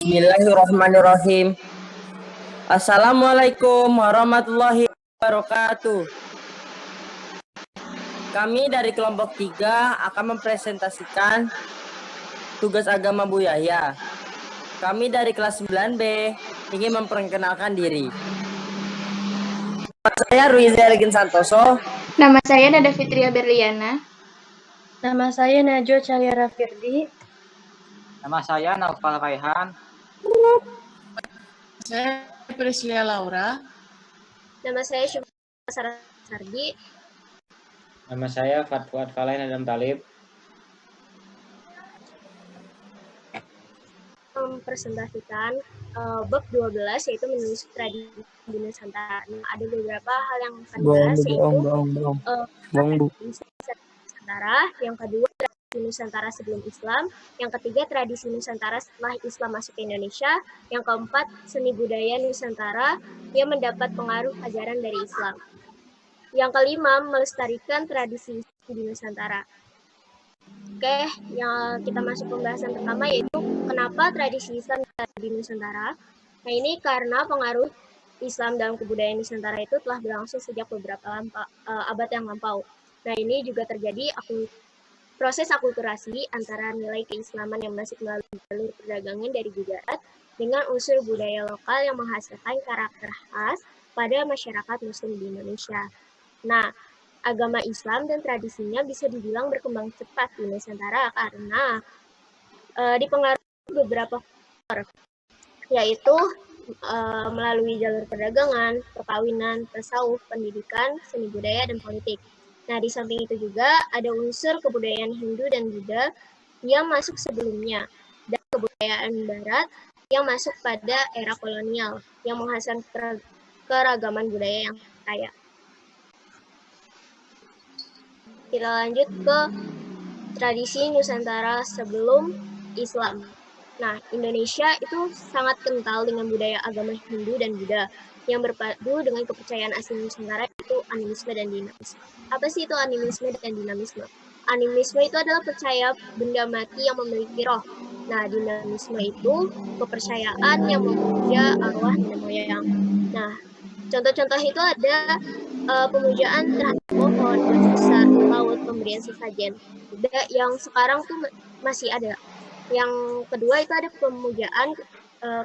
Bismillahirrahmanirrahim. Assalamualaikum warahmatullahi wabarakatuh. Kami dari kelompok 3 akan mempresentasikan tugas agama Bu Yahya. Kami dari kelas 9B ingin memperkenalkan diri. Nama saya Ruiza Regin Santoso. Nama saya Nada Fitria Berliana. Nama saya Najwa Cahyara Firdi. Nama saya Naufal Raihan. Saya Priscilia Laura. Nama saya Syukur Sardi. Nama saya Fatwa Falain Adam Talib. Mempresentasikan bab 12 yaitu menulis tradisi di Nusantara. Nah, ada beberapa hal yang akan dibahas yaitu Nusantara, yang kedua tradisi Nusantara sebelum Islam, yang ketiga tradisi Nusantara setelah Islam masuk ke Indonesia, yang keempat seni budaya Nusantara yang mendapat pengaruh ajaran dari Islam, yang kelima melestarikan tradisi di Nusantara. Oke, yang kita masuk pembahasan pertama yaitu kenapa tradisi Islam di Nusantara. Nah, ini karena pengaruh Islam dalam kebudayaan Nusantara itu telah berlangsung sejak beberapa abad yang lampau. Nah, ini juga terjadi proses akulturasi antara nilai keislaman yang masih melalui jalur perdagangan dari Gujarat dengan unsur budaya lokal yang menghasilkan karakter khas pada masyarakat Muslim di Indonesia. Nah, agama Islam dan tradisinya bisa dibilang berkembang cepat di Nusantara karena dipengaruhi beberapa faktor, yaitu melalui jalur perdagangan, perkawinan, tasawuf, pendidikan, seni budaya, dan politik. Nah, di samping itu juga ada unsur kebudayaan Hindu dan Buddha yang masuk sebelumnya, dan kebudayaan Barat yang masuk pada era kolonial, yang menghasilkan keragaman budaya yang kaya. Kita lanjut ke tradisi Nusantara sebelum Islam. Nah, Indonesia itu sangat kental dengan budaya agama Hindu dan Buddha yang berpadu dengan kepercayaan asli Nusantara, yaitu animisme dan dinamisme. Apa sih itu animisme dan dinamisme? Animisme itu adalah percaya benda mati yang memiliki roh. Nah, dinamisme itu kepercayaan yang memuja arwah nenek moyang. Nah, contoh-contoh itu ada pemujaan terhadap pohon, besar, laut, pemberian sesajen. Yang sekarang tuh masih ada. Yang kedua itu ada pemujaan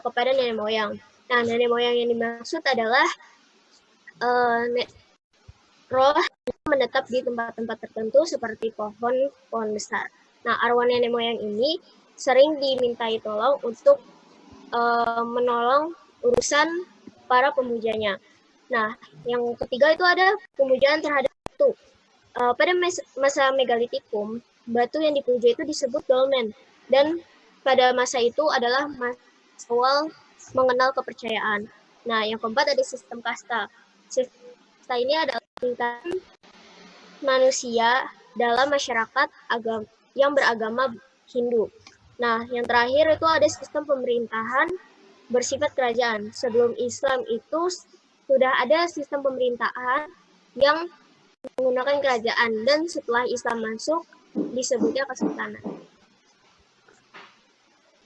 kepada nenek moyang. Nah, nenek moyang yang dimaksud adalah roh yang menetap di tempat-tempat tertentu seperti pohon besar. Nah, arwah nenek moyang ini sering dimintai tolong untuk menolong urusan para pemujanya. Nah, yang ketiga itu ada pemujaan terhadap batu. Pada masa megalitikum, batu yang dipuja itu disebut dolmen. Dan pada masa itu adalah masa awal mengenal kepercayaan. Nah, yang keempat ada sistem kasta. Sistem kasta ini adalah tingkatan manusia dalam masyarakat yang beragama Hindu. Nah, yang terakhir itu ada sistem pemerintahan bersifat kerajaan. Sebelum Islam itu sudah ada sistem pemerintahan yang menggunakan kerajaan, dan setelah Islam masuk disebutnya kesultanan.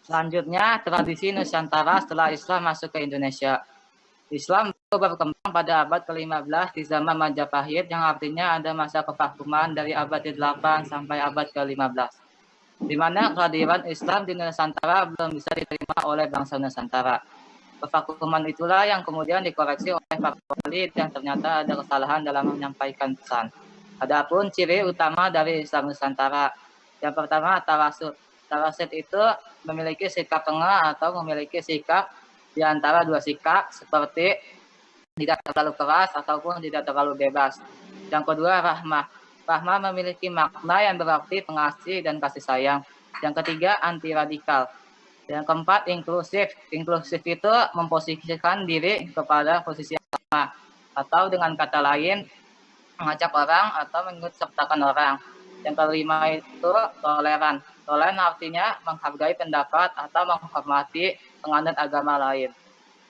Selanjutnya, tradisi Nusantara setelah Islam masuk ke Indonesia. Islam berkembang pada abad ke-15 di zaman Majapahit, yang artinya ada masa kevakuman dari abad ke-8 sampai abad ke-15, di mana kehadiran Islam di Nusantara belum bisa diterima oleh bangsa Nusantara. Kevakuman itulah yang kemudian dikoreksi oleh para wali yang ternyata ada kesalahan dalam menyampaikan pesan. Adapun ciri utama dari Islam Nusantara, yang pertama tawasud. Tawasud itu memiliki sikap tengah atau memiliki sikap di antara dua sikap, seperti tidak terlalu keras ataupun tidak terlalu bebas. Yang kedua rahmah. Rahmah memiliki makna yang berarti pengasih dan kasih sayang. Yang ketiga anti radikal. Yang keempat inklusif. Inklusif itu memposisikan diri kepada posisi yang sama, atau dengan kata lain mengajak orang atau mengikut sertakan orang. Yang kelima itu toleran. Toleran artinya menghargai pendapat atau menghormati penganut agama lain.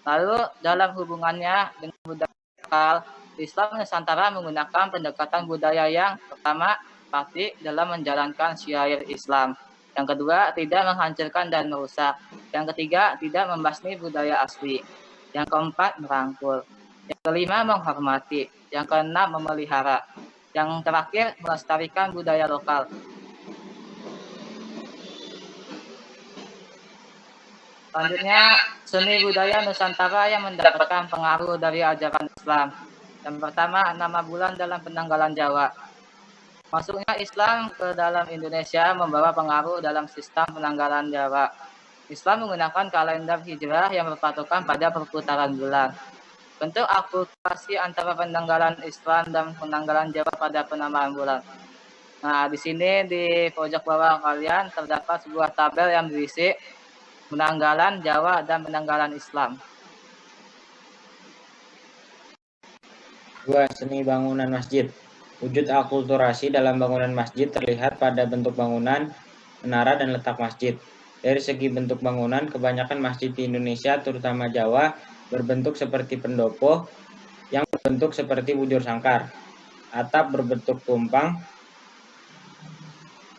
Lalu dalam hubungannya dengan budaya lokal, Islam Nusantara menggunakan pendekatan budaya yang pertama pasti dalam menjalankan syiar Islam. Yang kedua, tidak menghancurkan dan merusak. Yang ketiga, tidak membasmi budaya asli. Yang keempat, merangkul. Yang kelima, menghormati. Yang keenam, memelihara. Yang terakhir, melestarikan budaya lokal. Selanjutnya, seni budaya Nusantara yang mendapatkan pengaruh dari ajaran Islam. Yang pertama, nama bulan dalam penanggalan Jawa. Masuknya Islam ke dalam Indonesia membawa pengaruh dalam sistem penanggalan Jawa. Islam menggunakan kalender hijrah yang berpatokan pada perputaran bulan. Bentuk akulturasi antara penanggalan Islam dan penanggalan Jawa pada penamaan bulan. Nah, di sini di pojok bawah kalian terdapat sebuah tabel yang berisi penanggalan Jawa dan penanggalan Islam. 2. Seni bangunan masjid. Wujud akulturasi dalam bangunan masjid terlihat pada bentuk bangunan, menara, dan letak masjid. Dari segi bentuk bangunan, kebanyakan masjid di Indonesia, terutama Jawa, berbentuk seperti pendopo yang berbentuk seperti bujur sangkar. Atap berbentuk tumpang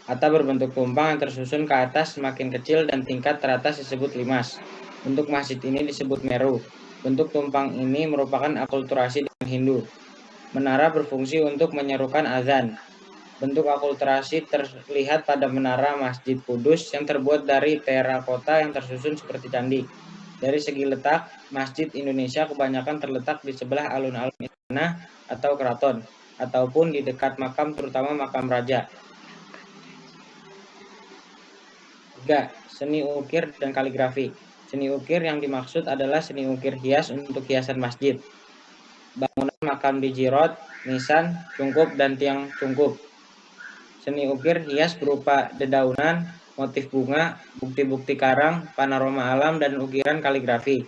yang tersusun ke atas semakin kecil dan tingkat teratas disebut limas. Bentuk masjid ini disebut meru. Bentuk tumpang ini merupakan akulturasi dengan Hindu. Menara berfungsi untuk menyerukan azan. Bentuk akulturasi terlihat pada menara Masjid Kudus yang terbuat dari terakota yang tersusun seperti candi. Dari segi letak, masjid Indonesia kebanyakan terletak di sebelah alun-alun istana atau keraton, ataupun di dekat makam, terutama makam raja. 3. Seni ukir dan kaligrafi. Seni ukir yang dimaksud adalah seni ukir hias untuk hiasan masjid, bangunan makam di Jirot, nisan, cungkup, dan tiang cungkup. Seni ukir hias berupa dedaunan, motif bunga, bukti-bukti karang, panorama alam, dan ukiran kaligrafi.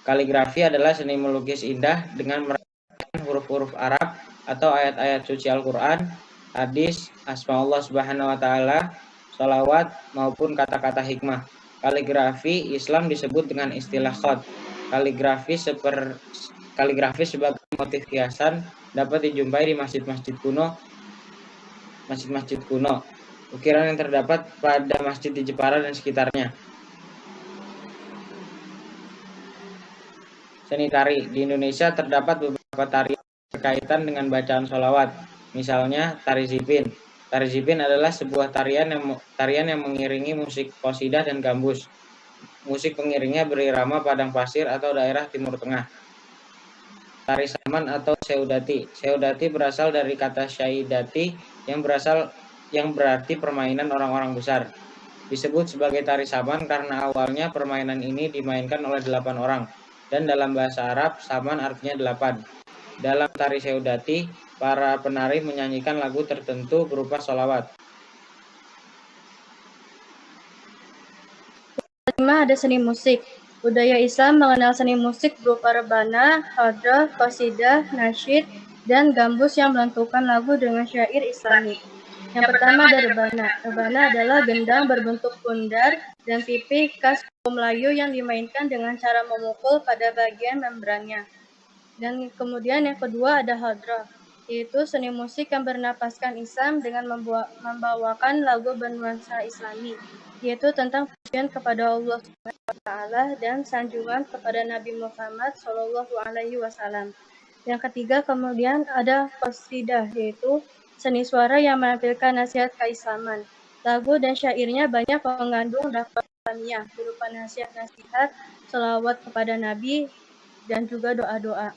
Kaligrafi adalah seni melukis indah dengan merancang huruf-huruf Arab atau ayat-ayat suci Al-Quran, hadis, asma Allah Subhanahu wa Ta'ala, sholawat, maupun kata-kata hikmah. Kaligrafi Islam disebut dengan istilah khat. Kaligrafi sebagai motif hiasan dapat dijumpai di masjid-masjid kuno. Ukiran yang terdapat pada masjid di Jepara dan sekitarnya. Seni tari. Di Indonesia terdapat beberapa tarian berkaitan dengan bacaan sholawat. Misalnya tari zipin. Tari zipin adalah sebuah tarian yang mengiringi musik qasidah dan gambus. Musik pengiringnya berirama padang pasir atau daerah Timur Tengah. Tari saman atau seudati. Seudati berasal dari kata syaidati yang berarti permainan orang-orang besar. Disebut sebagai tari saman karena awalnya permainan ini dimainkan oleh 8 orang. Dan dalam bahasa Arab, saman artinya 8. Dalam tari seudati, para penari menyanyikan lagu tertentu berupa sholawat. 5. Ada seni musik. Budaya Islam mengenal seni musik berupa rebana, hadrah, qasidah, nasyid, dan gambus yang melentukan lagu dengan syair Islami. Yang pertama ada rebana. Rebana adalah gendang berbentuk bundar dan pipih khas kaum Melayu yang dimainkan dengan cara memukul pada bagian membrannya. Dan kemudian yang kedua ada hadrah, yaitu seni musik yang bernapaskan Islam dengan membawakan lagu bernuansa Islami, yaitu tentang pujian kepada Allah SWT dan sanjungan kepada Nabi Muhammad SAW. Yang ketiga kemudian ada qasidah, yaitu seni suara yang menampilkan nasihat keislaman. Lagu dan syairnya banyak mengandung lafaz Islamiyah berupa nasihat-nasihat, selawat kepada Nabi, dan juga doa-doa.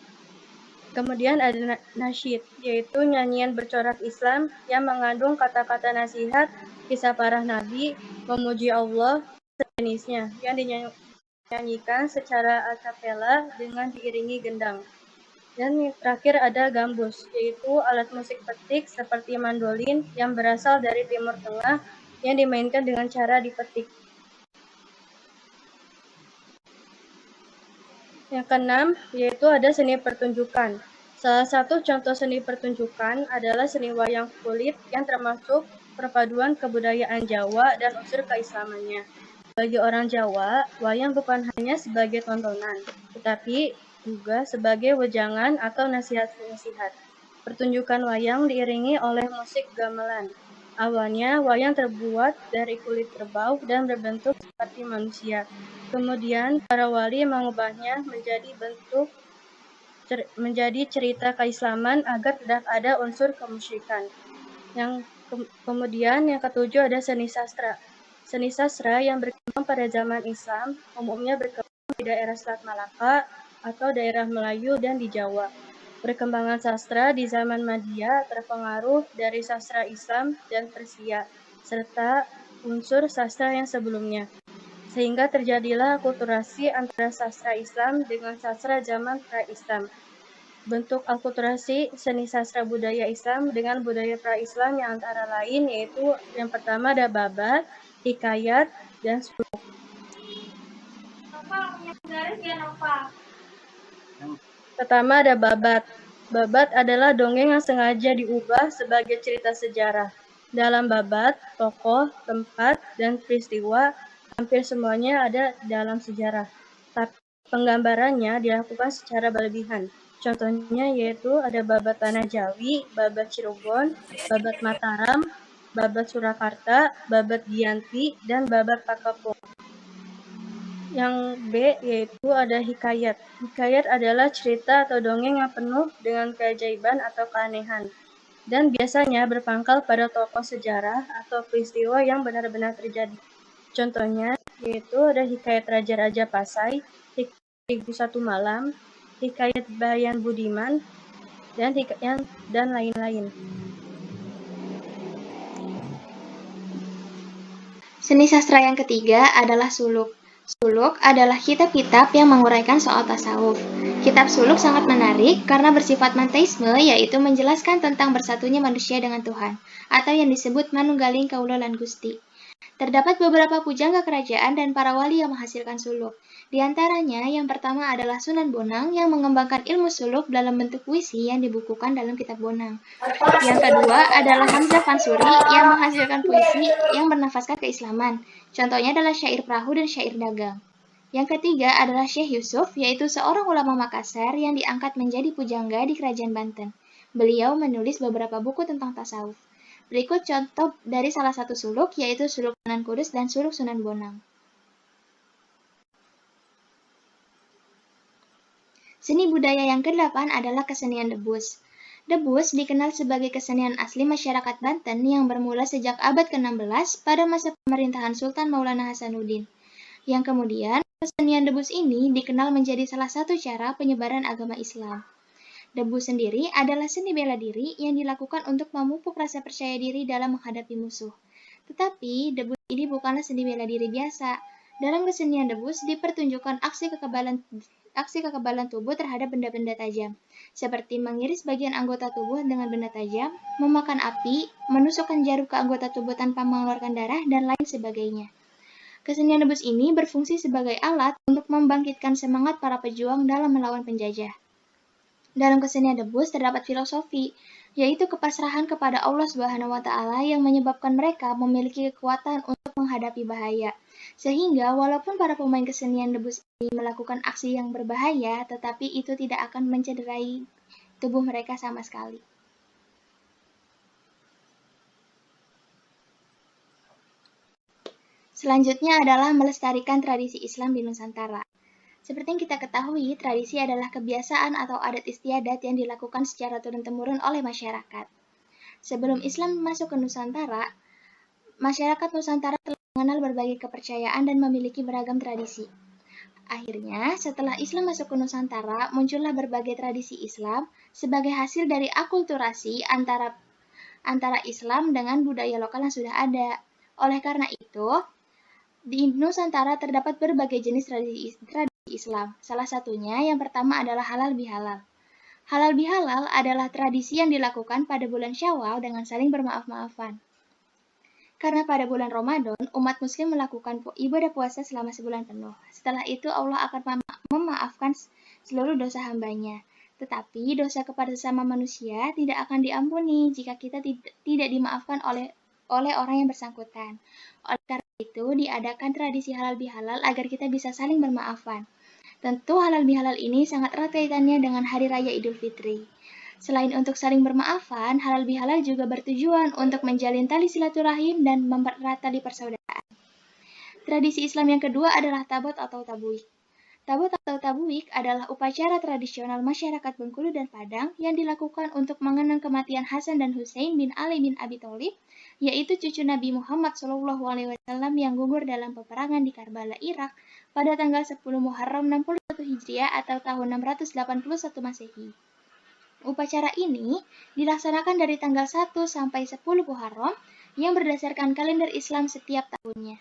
Kemudian ada nasyid, yaitu nyanyian bercorak Islam yang mengandung kata-kata nasihat, kisah para nabi, memuji Allah, sejenisnya, yang dinyanyikan secara akapela dengan diiringi gendang. Dan yang terakhir ada gambus, yaitu alat musik petik seperti mandolin yang berasal dari Timur Tengah yang dimainkan dengan cara dipetik. Yang keenam, yaitu ada seni pertunjukan. Salah satu contoh seni pertunjukan adalah seni wayang kulit yang termasuk perpaduan kebudayaan Jawa dan unsur keislamannya. Bagi orang Jawa, wayang bukan hanya sebagai tontonan, tetapi juga sebagai wejangan atau nasihat-nasihat. Pertunjukan wayang diiringi oleh musik gamelan. Awalnya, wayang terbuat dari kulit kerbau dan berbentuk seperti manusia. Kemudian, para wali mengubahnya menjadi cerita keislaman agar tidak ada unsur kemusyrikan. Kemudian yang ketujuh ada seni sastra. Seni sastra yang berkembang pada zaman Islam umumnya berkembang di daerah Selat Malaka atau daerah Melayu dan di Jawa. Perkembangan sastra di zaman Madia terpengaruh dari sastra Islam dan Persia, serta unsur sastra yang sebelumnya. Sehingga terjadilah akulturasi antara sastra Islam dengan sastra zaman pra-Islam. Bentuk akulturasi seni sastra budaya Islam dengan budaya pra-Islam yang antara lain yaitu yang pertama ada babat, hikayat, dan suluk. Pertama ada babat. Babat adalah dongeng yang sengaja diubah sebagai cerita sejarah. Dalam babat, tokoh, tempat, dan peristiwa hampir semuanya ada dalam sejarah. Tapi penggambarannya dilakukan secara berlebihan. Contohnya yaitu ada babat Tanah Jawi, babat Cirebon, babat Mataram, babat Surakarta, babat Giyanti, dan babat Pakepung. Yang B yaitu ada hikayat. Hikayat adalah cerita atau dongeng yang penuh dengan keajaiban atau keanehan, dan biasanya berpangkal pada tokoh sejarah atau peristiwa yang benar-benar terjadi. Contohnya yaitu ada hikayat Raja-Raja Pasai, hikayat Satu Malam, hikayat Bayan Budiman, dan lain-lain. Seni sastra yang ketiga adalah suluk. Suluk adalah kitab-kitab yang menguraikan soal tasawuf. Kitab suluk sangat menarik karena bersifat manteisme, yaitu menjelaskan tentang bersatunya manusia dengan Tuhan, atau yang disebut manunggaling kaula lan Gusti. Terdapat beberapa pujangga kerajaan dan para wali yang menghasilkan suluk. Di antaranya, yang pertama adalah Sunan Bonang yang mengembangkan ilmu suluk dalam bentuk puisi yang dibukukan dalam kitab Bonang. Yang kedua adalah Hamzah Fansuri yang menghasilkan puisi yang bernafaskan keislaman. Contohnya adalah syair perahu dan syair dagang. Yang ketiga adalah Syekh Yusuf, yaitu seorang ulama Makassar yang diangkat menjadi pujangga di Kerajaan Banten. Beliau menulis beberapa buku tentang tasawuf. Berikut contoh dari salah satu suluk, yaitu Suluk Sunan Kudus dan Suluk Sunan Bonang. Seni budaya yang ke-8 adalah kesenian debus. Debus dikenal sebagai kesenian asli masyarakat Banten yang bermula sejak abad ke-16 pada masa pemerintahan Sultan Maulana Hasanuddin. Yang kemudian, kesenian debus ini dikenal menjadi salah satu cara penyebaran agama Islam. Debus sendiri adalah seni bela diri yang dilakukan untuk memupuk rasa percaya diri dalam menghadapi musuh. Tetapi, debus ini bukanlah seni bela diri biasa. Dalam kesenian debus dipertunjukkan aksi kekebalan tubuh terhadap benda-benda tajam, seperti mengiris bagian anggota tubuh dengan benda tajam, memakan api, menusukkan jarum ke anggota tubuh tanpa mengeluarkan darah, dan lain sebagainya. Kesenian debus ini berfungsi sebagai alat untuk membangkitkan semangat para pejuang dalam melawan penjajah. Dalam kesenian debus terdapat filosofi, yaitu kepasrahan kepada Allah Subhanahu wa Ta'ala yang menyebabkan mereka memiliki kekuatan untuk menghadapi bahaya. Sehingga walaupun para pemain kesenian debus ini melakukan aksi yang berbahaya, tetapi itu tidak akan mencederai tubuh mereka sama sekali. Selanjutnya adalah melestarikan tradisi Islam di Nusantara. Seperti yang kita ketahui, tradisi adalah kebiasaan atau adat istiadat yang dilakukan secara turun-temurun oleh masyarakat. Sebelum Islam masuk ke Nusantara, masyarakat Nusantara telah mengenal berbagai kepercayaan dan memiliki beragam tradisi. Akhirnya, setelah Islam masuk ke Nusantara, muncullah berbagai tradisi Islam sebagai hasil dari akulturasi antara Islam dengan budaya lokal yang sudah ada. Oleh karena itu, di Nusantara terdapat berbagai jenis tradisi Islam. Salah satunya yang pertama adalah halal bihalal. Halal bihalal adalah tradisi yang dilakukan pada bulan Syawal dengan saling bermaaf-maafan. Karena pada bulan Ramadan, umat muslim melakukan ibadah puasa selama sebulan penuh. Setelah itu Allah akan memaafkan seluruh dosa hambanya. Tetapi dosa kepada sesama manusia tidak akan diampuni jika kita tidak dimaafkan oleh orang yang bersangkutan. Oleh karena itu, diadakan tradisi halal bihalal agar kita bisa saling bermaafan. Tentu halal bihalal ini sangat erat kaitannya dengan Hari Raya Idul Fitri. Selain untuk saling bermaafan, halal bihalal juga bertujuan untuk menjalin tali silaturahim dan mempererat tali persaudaraan. Tradisi Islam yang kedua adalah tabot atau tabuik. Tabot atau tabuik adalah upacara tradisional masyarakat Bengkulu dan Padang yang dilakukan untuk mengenang kematian Hasan dan Hussein bin Ali bin Abi Thalib, yaitu cucu Nabi Muhammad SAW yang gugur dalam peperangan di Karbala, Irak pada tanggal 10 Muharram 61 Hijriah atau tahun 681 Masehi. Upacara ini dilaksanakan dari tanggal 1 sampai 10 Muharram yang berdasarkan kalender Islam setiap tahunnya.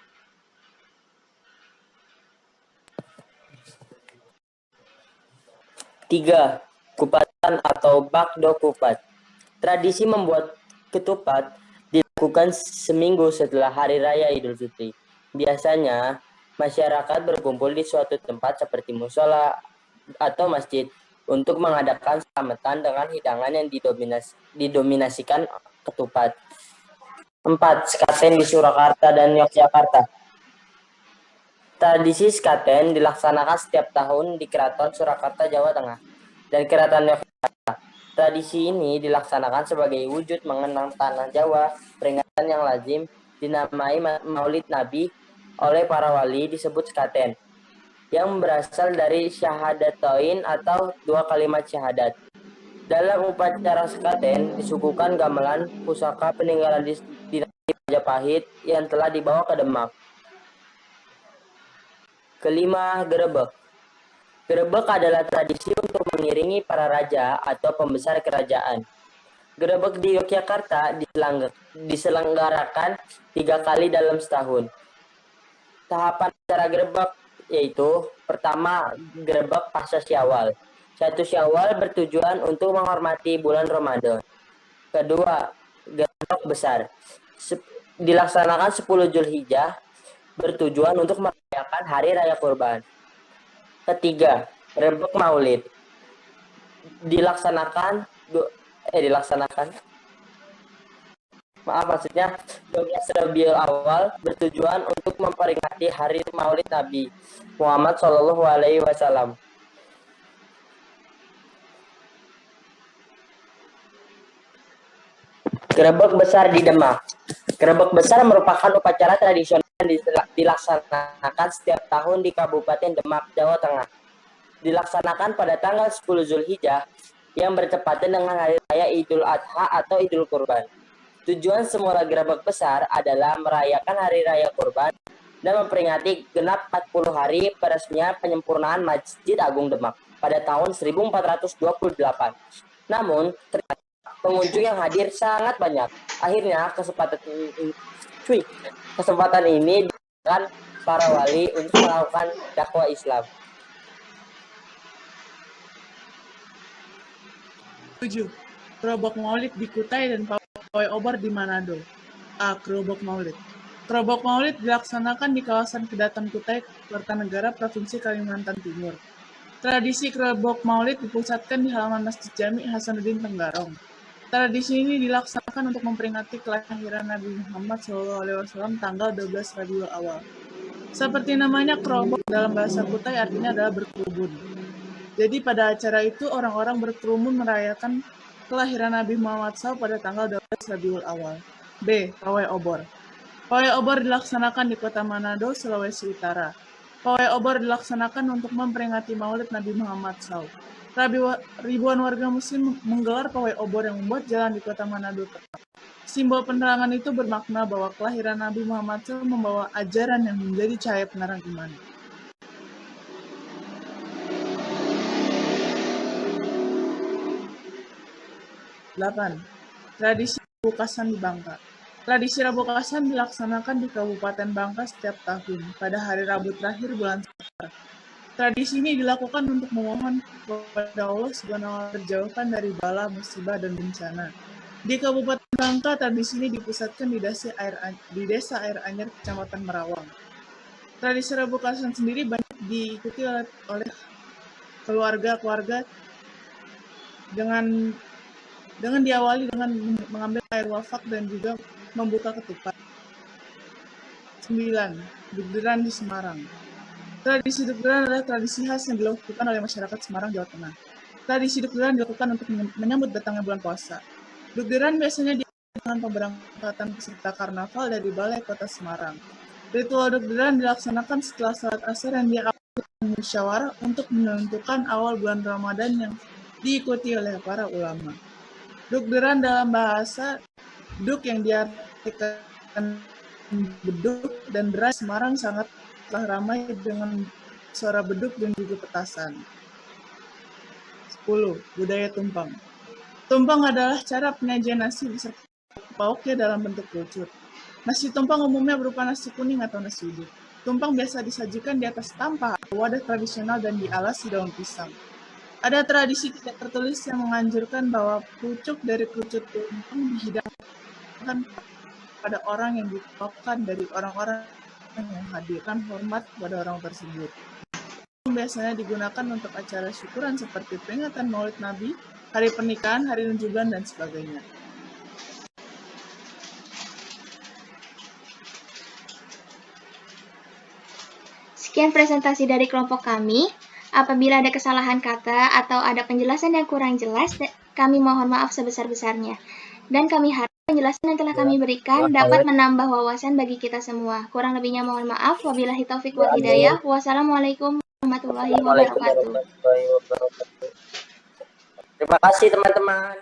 Tiga, kupatan atau bakdo kupat. Tradisi membuat ketupat dilakukan seminggu setelah Hari Raya Idul Fitri. Biasanya, masyarakat berkumpul di suatu tempat seperti musola atau masjid untuk mengadakan selamatan dengan hidangan yang didominasikan ketupat. 4. Sekaten di Surakarta dan Yogyakarta. Tradisi sekaten dilaksanakan setiap tahun di Keraton Surakarta, Jawa Tengah, dan Keraton Yogyakarta. Tradisi ini dilaksanakan sebagai wujud mengenang tanah Jawa. Peringatan yang lazim dinamai Maulid Nabi oleh para wali disebut sekaten, yang berasal dari syahadatain atau 2 kalimat syahadat. Dalam upacara sekaten disuguhkan gamelan pusaka peninggalan dinasti Majapahit yang telah dibawa ke Demak. Kelima, gerebek. Gerebek adalah tradisi untuk mengiringi para raja atau pembesar kerajaan. Gerebek di Yogyakarta diselenggarakan 3 kali dalam setahun. Tahapan acara gerebek yaitu pertama, gerebek pasca Syawal. 1 Syawal bertujuan untuk menghormati bulan Ramadan. Kedua, gerebek besar. Dilaksanakan 10 Zulhijjah bertujuan untuk merayakan Hari Raya Kurban. Ketiga, gerebek Maulid. Dilaksanakan 12 Rabiul Awal bertujuan untuk memperingati Hari Maulid Nabi Muhammad SAW. Gerebek besar di Demak. Gerebek besar merupakan upacara tradisional yang dilaksanakan setiap tahun di Kabupaten Demak, Jawa Tengah. Dilaksanakan pada tanggal 10 Zulhijjah yang bertepatan dengan Hari Raya Idul Adha atau Idul Kurban. Tujuan semula gerebek besar adalah merayakan Hari Raya Kurban dan memperingati genap 40 hari peresmian penyempurnaan Masjid Agung Demak pada tahun 1428. Namun, ternyata pengunjung yang hadir sangat banyak. Akhirnya kesempatan ini digunakan para wali untuk melakukan dakwah Islam. 7. Kerobok Maulid di Kutai dan pawai obor di Manado. A. Kerobok Maulid. Kerobok Maulid dilaksanakan di kawasan Kedatan Kutai, Kertanegara, Provinsi Kalimantan Timur. Tradisi kerobok Maulid dipusatkan di halaman Masjid Jami Hasanuddin Tenggarong. Tradisi ini dilaksanakan untuk memperingati kelahiran Nabi Muhammad SAW tanggal 12 Rabiul Awal. Seperti namanya, kerobok dalam bahasa Kutai artinya adalah berkerumun. Jadi pada acara itu orang-orang berkerumun merayakan kelahiran Nabi Muhammad SAW pada tanggal 12 Rabiul Awal. B. Pawai obor. Pawai obor dilaksanakan di Kota Manado, Sulawesi Utara. Pawai obor dilaksanakan untuk memperingati Maulid Nabi Muhammad SAW. Ribuan warga Muslim menggelar pawai obor yang membuat jalan di Kota Manado terang. Simbol penerangan itu bermakna bahwa kelahiran Nabi Muhammad SAW membawa ajaran yang menjadi cahaya penerang iman. 8. Tradisi Rabu Kasan di Bangka. Tradisi Rabu Kasan dilaksanakan di Kabupaten Bangka setiap tahun pada hari Rabu terakhir bulan Safar. Tradisi ini dilakukan untuk memohon kepada Allah SWT terjauhkan dari bala, musibah, dan bencana. Di Kabupaten Bangka, tradisi ini dipusatkan di Desa Air Anyar, Kecamatan Merawang. Tradisi Rabu Kasan sendiri banyak diikuti oleh keluarga-keluarga dengan diawali dengan mengambil air wafak dan juga membuka ketupat. 9. Dugderan di Semarang. Tradisi dugderan adalah tradisi khas yang dilakukan oleh masyarakat Semarang, Jawa Tengah. Tradisi dukderan dilakukan untuk menyambut datangnya bulan puasa. Dukderan biasanya dilakukan dengan pemberangkatan peserta karnaval dari Balai Kota Semarang. Ritual dukderan dilaksanakan setelah salat asar yang diawali dengan musyawarah untuk menentukan awal bulan Ramadan yang diikuti oleh para ulama. Dukderan dalam bahasa duk yang diartikan beduk dan derai Semarang sangatlah ramai dengan suara beduk dan juga petasan. 10. Budaya tumpang. Tumpang adalah cara penyajian nasi beserta pauknya dalam bentuk kerucut. Nasi tumpang umumnya berupa nasi kuning atau nasi uduk. Tumpang biasa disajikan di atas tampah atau wadah tradisional dan dialasi daun pisang. Ada tradisi tidak tertulis yang menganjurkan bahwa pucuk dari kerucut tumpang dihidangkan pada orang yang dibawakan dari orang-orang yang hadirkan hormat pada orang tersebut. Biasanya digunakan untuk acara syukuran seperti peringatan Maulid Nabi, hari pernikahan, hari nunjuban, dan sebagainya. Sekian presentasi dari kelompok kami. Apabila ada kesalahan kata atau ada penjelasan yang kurang jelas, kami mohon maaf sebesar-besarnya. Dan kami harap penjelasan yang telah kami berikan dapat menambah wawasan bagi kita semua. Kurang lebihnya mohon maaf. Wabillahi taufiq wal hidayah. Wassalamualaikum warahmatullahi wabarakatuh. Terima kasih teman-teman.